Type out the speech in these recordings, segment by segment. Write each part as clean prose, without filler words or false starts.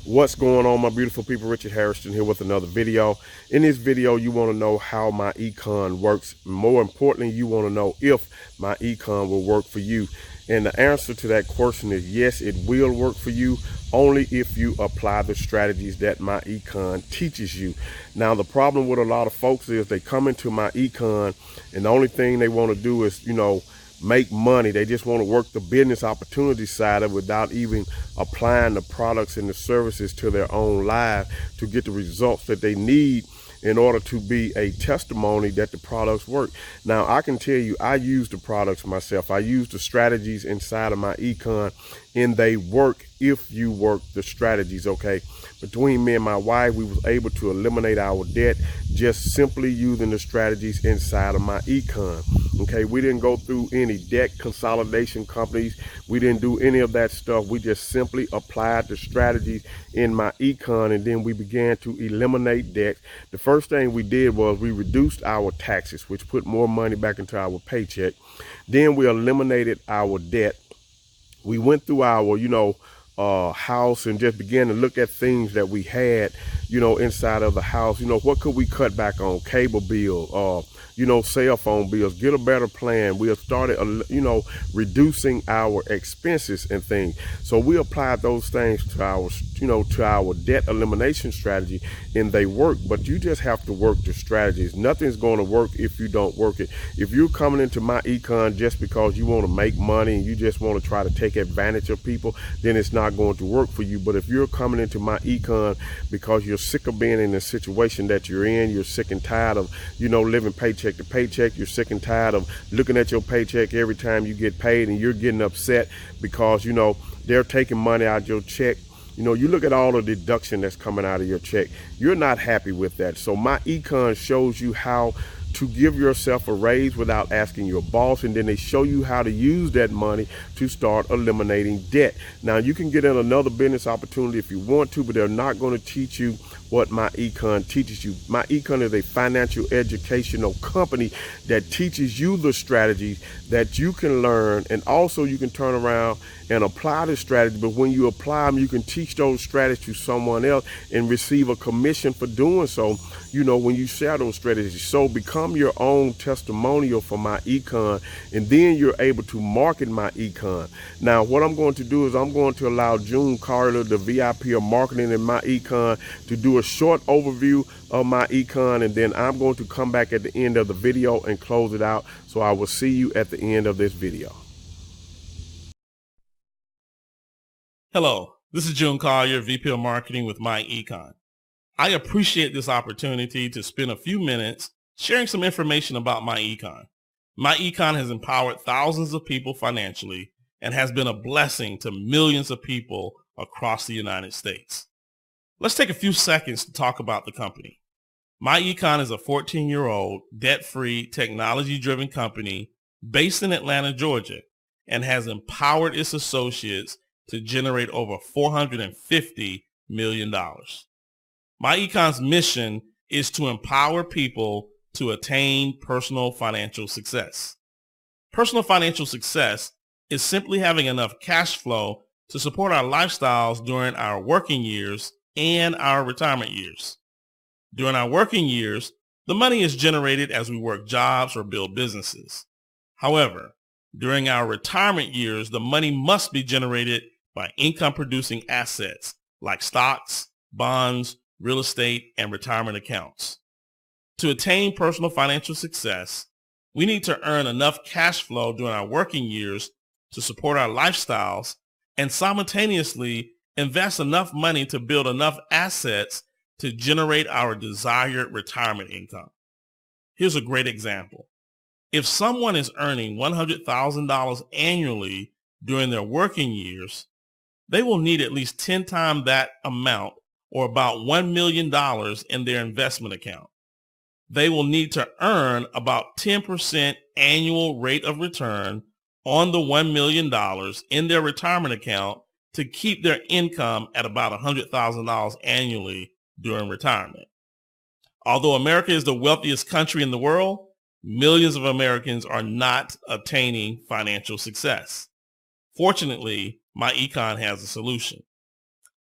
What's going on, my beautiful people? Richard Harrison here with another video. In this video, you want to know how MyEcon works. More importantly, you want to know if MyEcon will work for you. And the answer to that question is yes, it will work for you, only if you apply the strategies that MyEcon teaches you. Now, the problem with a lot of folks is they come into MyEcon and the only thing they want to do is, make money. They just want to work the business opportunity side of it without even applying the products and the services to their own life to get the results that they need in order to be a testimony that the products work. Now, I can tell you, I use the products myself. I use the strategies inside of MyEcon, and they work if you work the strategies, okay? Between me and my wife, we was able to eliminate our debt just simply using the strategies inside of MyEcon, okay? We didn't go through any debt consolidation companies. We didn't do any of that stuff. We just simply applied the strategies in MyEcon, and then we began to eliminate debt. The first thing we did was we reduced our taxes, which put more money back into our paycheck. Then we eliminated our debt. We went through our, house and just began to look at things that we had, inside of the house. What could we cut back on? Cable bill, cell phone bills, get a better plan. We have started, reducing our expenses and things. So we applied those things to our debt elimination strategy, and they work. But you just have to work the strategies. Nothing's going to work if you don't work it. If you're coming into MyEcon just because you want to make money and you just want to try to take advantage of people, then it's not going to work for you. But if you're coming into MyEcon because you're sick of being in the situation that you're in, you're sick and tired of, living paycheck to paycheck, you're sick and tired of looking at your paycheck every time you get paid and you're getting upset because, they're taking money out of your check. You look at all the deduction that's coming out of your check. You're not happy with that. So MyEcon shows you how to give yourself a raise without asking your boss, and then they show you how to use that money to start eliminating debt. Now, you can get in another business opportunity if you want to, but they're not going to teach you what MyEcon teaches you. MyEcon is a financial educational company that teaches you the strategies that you can learn, and also you can turn around and apply the strategy. But when you apply them, you can teach those strategies to someone else and receive a commission for doing so, when you share those strategies. So become your own testimonial for MyEcon, and then you're able to market MyEcon. Now, what I'm going to do is I'm going to allow June Carter, the VIP of marketing in MyEcon, to do a short overview of MyEcon, and then I'm going to come back at the end of the video and close it out. So I will see you at the end of this video. Hello, this is June Collier, VP of Marketing with MyEcon. I appreciate this opportunity to spend a few minutes sharing some information about MyEcon. MyEcon has empowered thousands of people financially and has been a blessing to millions of people across the United States. Let's take a few seconds to talk about the company. MyEcon is a 14-year-old, debt-free, technology-driven company based in Atlanta, Georgia, and has empowered its associates to generate over $450 million. MyEcon's mission is to empower people to attain personal financial success. Personal financial success is simply having enough cash flow to support our lifestyles during our working years and our retirement years. During our working years, the money is generated as we work jobs or build businesses. However, during our retirement years, the money must be generated by income-producing assets like stocks, bonds, real estate, and retirement accounts. To attain personal financial success, we need to earn enough cash flow during our working years to support our lifestyles and simultaneously invest enough money to build enough assets to generate our desired retirement income. Here's a great example. If someone is earning $100,000 annually during their working years, they will need at least 10 times that amount, or about $1 million in their investment account. They will need to earn about 10% annual rate of return on the $1 million in their retirement account to keep their income at about $100,000 annually during retirement. Although America is the wealthiest country in the world, millions of Americans are not attaining financial success. Fortunately, MyEcon has a solution.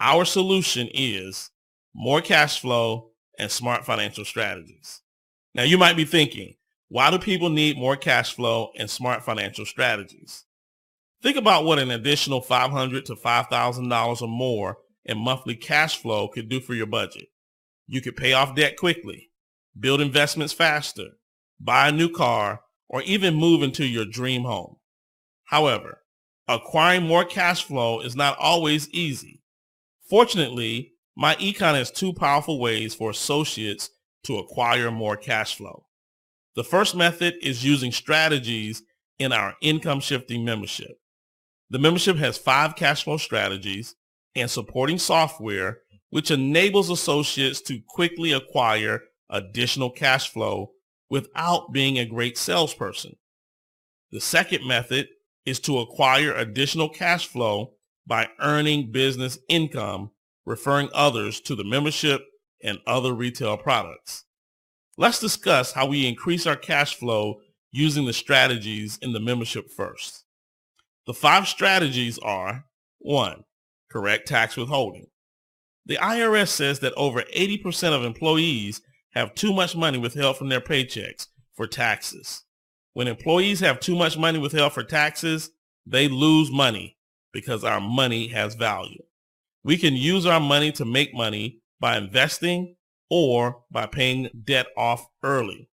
Our solution is more cash flow and smart financial strategies. Now you might be thinking, why do people need more cash flow and smart financial strategies? Think about what an additional $500 to $5,000 or more in monthly cash flow could do for your budget. You could pay off debt quickly, build investments faster, buy a new car, or even move into your dream home. However, acquiring more cash flow is not always easy. Fortunately, MyEcon has two powerful ways for associates to acquire more cash flow. The first method is using strategies in our income shifting membership. The membership has 5 cash flow strategies and supporting software, which enables associates to quickly acquire additional cash flow without being a great salesperson. The second method is to acquire additional cash flow by earning business income, referring others to the membership and other retail products. Let's discuss how we increase our cash flow using the strategies in the membership first. The 5 strategies are: 1. Correct tax withholding. The IRS says that over 80% of employees have too much money withheld from their paychecks for taxes. When employees have too much money withheld for taxes, they lose money because our money has value. We can use our money to make money by investing or by paying debt off early.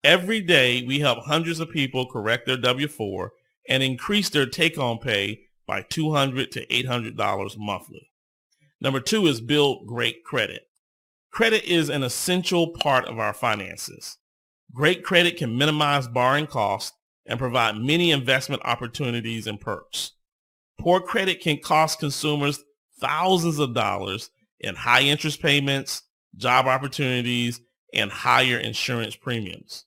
Every day, we help hundreds of people correct their W-4 and increase their take-home pay by $200 to $800 monthly. Number 2 is build great credit. Credit is an essential part of our finances. Great credit can minimize borrowing costs and provide many investment opportunities and perks. Poor credit can cost consumers thousands of dollars in high interest payments, job opportunities, and higher insurance premiums.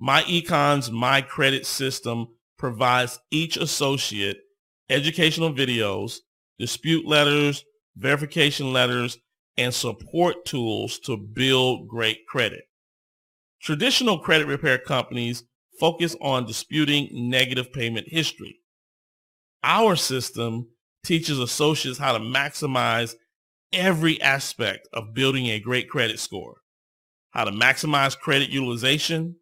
MyEcon's My Credit system provides each associate educational videos, dispute letters, verification letters, and support tools to build great credit. Traditional credit repair companies focus on disputing negative payment history. Our system teaches associates how to maximize every aspect of building a great credit score: how to maximize credit utilization,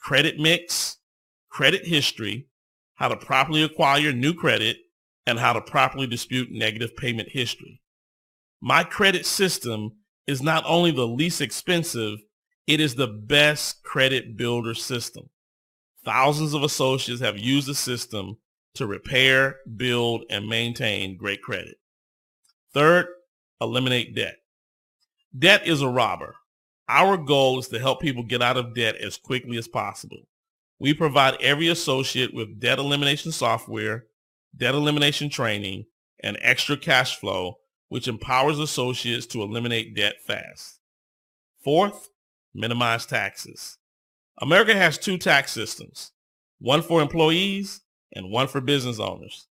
credit mix, credit history, how to properly acquire new credit, and how to properly dispute negative payment history. My credit system is not only the least expensive, it is the best credit builder system. Thousands of associates have used the system to repair, build, and maintain great credit. Third, eliminate debt. Debt is a robber. Our goal is to help people get out of debt as quickly as possible. We provide every associate with debt elimination software, debt elimination training, and extra cash flow, which empowers associates to eliminate debt fast. Fourth, minimize taxes. America has 2 tax systems, one for employees and one for business owners.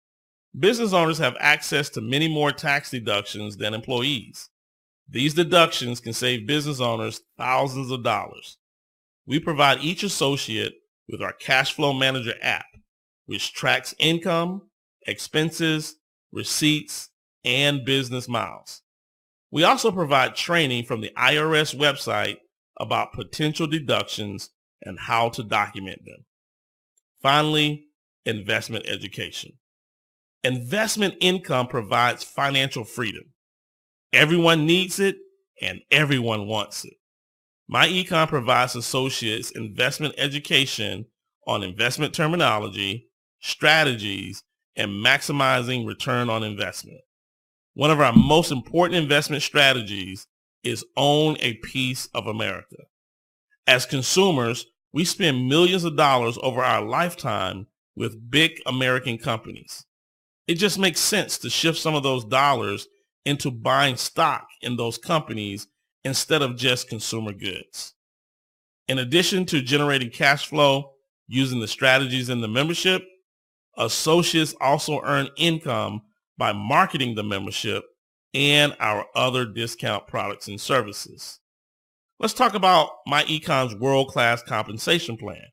Business owners have access to many more tax deductions than employees. These deductions can save business owners thousands of dollars. We provide each associate with our Cash Flow Manager app, which tracks income, expenses, receipts, and business miles. We also provide training from the IRS website about potential deductions and how to document them. Finally, investment education. Investment income provides financial freedom. Everyone needs it and everyone wants it. MyEcon provides associates investment education on investment terminology, strategies, and maximizing return on investment. One of our most important investment strategies is own a piece of America. As consumers, we spend millions of dollars over our lifetime with big American companies. It just makes sense to shift some of those dollars into buying stock in those companies instead of just consumer goods. In addition to generating cash flow using the strategies in the membership, associates also earn income by marketing the membership and our other discount products and services. Let's talk about MyEcon's world-class compensation plan.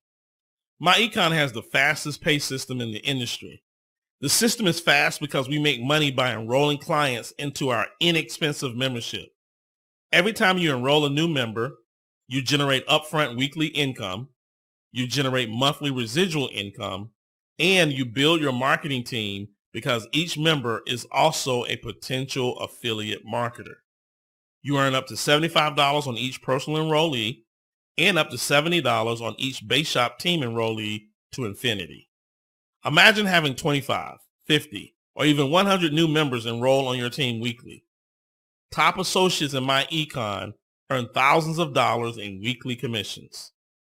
MyEcon has the fastest pay system in the industry. The system is fast because we make money by enrolling clients into our inexpensive membership. Every time you enroll a new member, you generate upfront weekly income, you generate monthly residual income, and you build your marketing team because each member is also a potential affiliate marketer. You earn up to $75 on each personal enrollee and up to $70 on each base shop team enrollee to infinity. Imagine having 25, 50, or even 100 new members enroll on your team weekly. Top associates in MyEcon earn thousands of dollars in weekly commissions.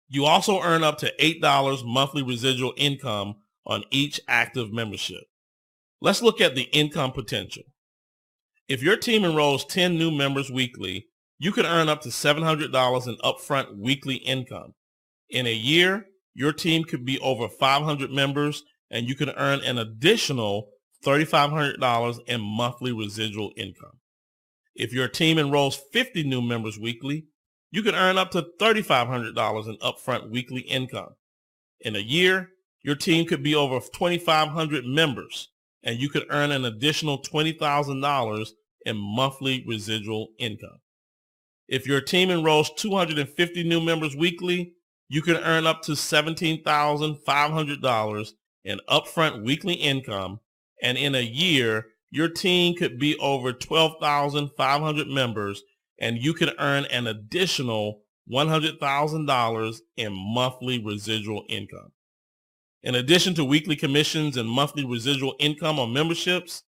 You also earn up to $8 monthly residual income on each active membership. Let's look at the income potential. If your team enrolls 10 new members weekly, you can earn up to $700 in upfront weekly income. In a year, your team could be over 500 members, and you can earn an additional $3,500 in monthly residual income. If your team enrolls 50 new members weekly, you can earn up to $3,500 in upfront weekly income. In a year, your team could be over 2,500 members, and you could earn an additional $20,000 in monthly residual income. If your team enrolls 250 new members weekly, you can earn up to $17,500 in upfront weekly income, and in a year, your team could be over 12,500 members, and you can earn an additional $100,000 in monthly residual income. In addition to weekly commissions and monthly residual income on memberships,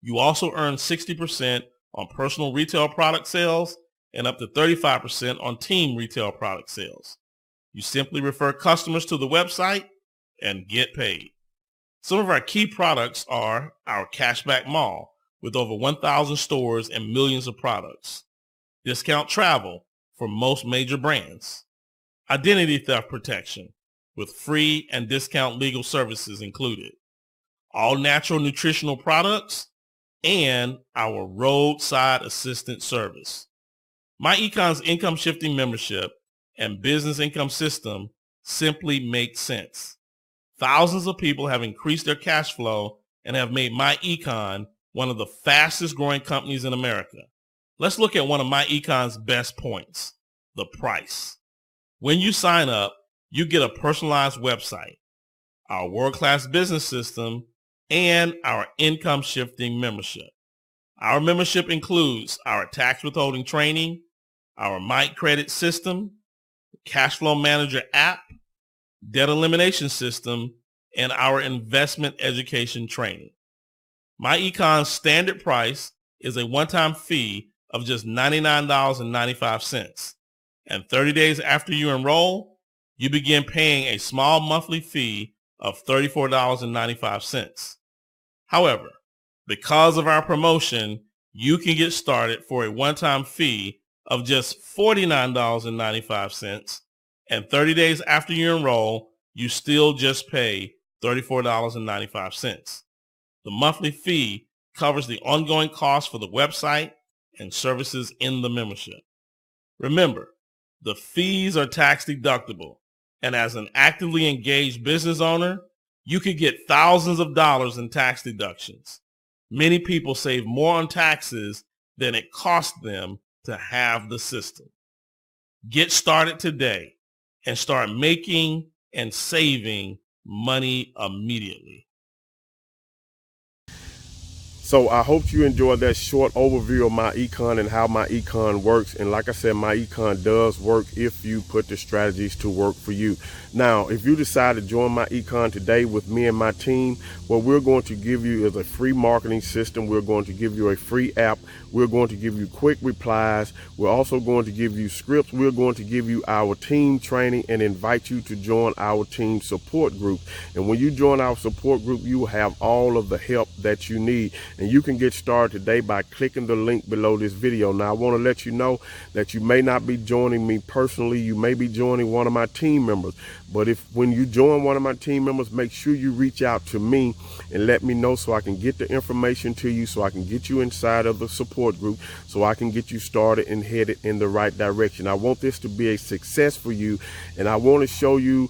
you also earn 60% on personal retail product sales and up to 35% on team retail product sales. You simply refer customers to the website and get paid. Some of our key products are our Cashback Mall with over 1,000 stores and millions of products, discount travel for most major brands, identity theft protection with free and discount legal services included, all natural nutritional products, and our roadside assistance service. MyEcon's income shifting membership and business income system simply make sense. Thousands of people have increased their cash flow and have made MyEcon one of the fastest growing companies in America. Let's look at one of MyEcon's best points, the price. When you sign up, you get a personalized website, our world-class business system, and our income shifting membership. Our membership includes our tax withholding training, our MyCredit system, cash flow manager app, debt elimination system, and our investment education training. MyEcon's standard price is a one-time fee of just $99.95. And 30 days after you enroll, you begin paying a small monthly fee of $34.95. However, because of our promotion, you can get started for a one-time fee of just $49.95, and 30 days after you enroll, you still just pay $34.95. The monthly fee covers the ongoing costs for the website and services in the membership. Remember, the fees are tax deductible, and as an actively engaged business owner, you could get thousands of dollars in tax deductions. Many people save more on taxes than it costs them to have the system. Get started today and start making and saving money immediately. So I hope you enjoyed that short overview of MyEcon and how MyEcon works. And like I said, MyEcon does work if you put the strategies to work for you. Now, if you decide to join MyEcon today with me and my team, what we're going to give you is a free marketing system. We're going to give you a free app. We're going to give you quick replies. We're also going to give you scripts. We're going to give you our team training and invite you to join our team support group. And when you join our support group, you will have all of the help that you need. and you can get started today by clicking the link below this video. Now, I want to let you know that you may not be joining me personally. You may be joining one of my team members, but when you join one of my team members, make sure you reach out to me and let me know so I can get the information to you, so I can get you inside of the support group, so I can get you started and headed in the right direction. I want this to be a success for you, and I want to show you,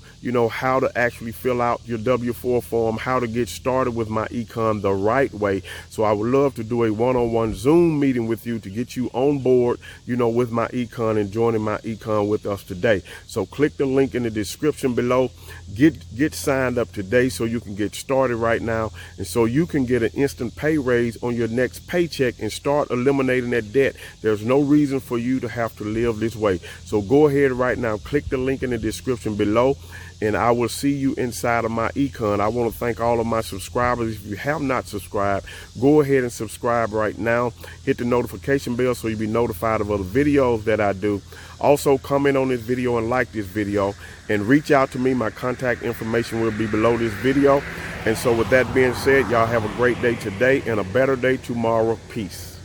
how to actually fill out your W-4 form, how to get started with MyEcon the right way. So I would love to do a one-on-one Zoom meeting with you to get you on board, with MyEcon and joining MyEcon with us today. So click the link in the description below. Get signed up today so you can get started right now, and so you can get an instant pay raise on your next paycheck and start eliminating that debt. There's no reason for you to have to live this way. So go ahead right now, click the link in the description below, and I will see you inside of MyEcon. I want to thank all of my subscribers. If you have not subscribed, go ahead and subscribe right now. Hit the notification bell so you'll be notified of other videos that I do. Also, comment on this video and like this video, and reach out to me. My contact information will be below this video. And so with that being said, y'all have a great day today and a better day tomorrow. Peace.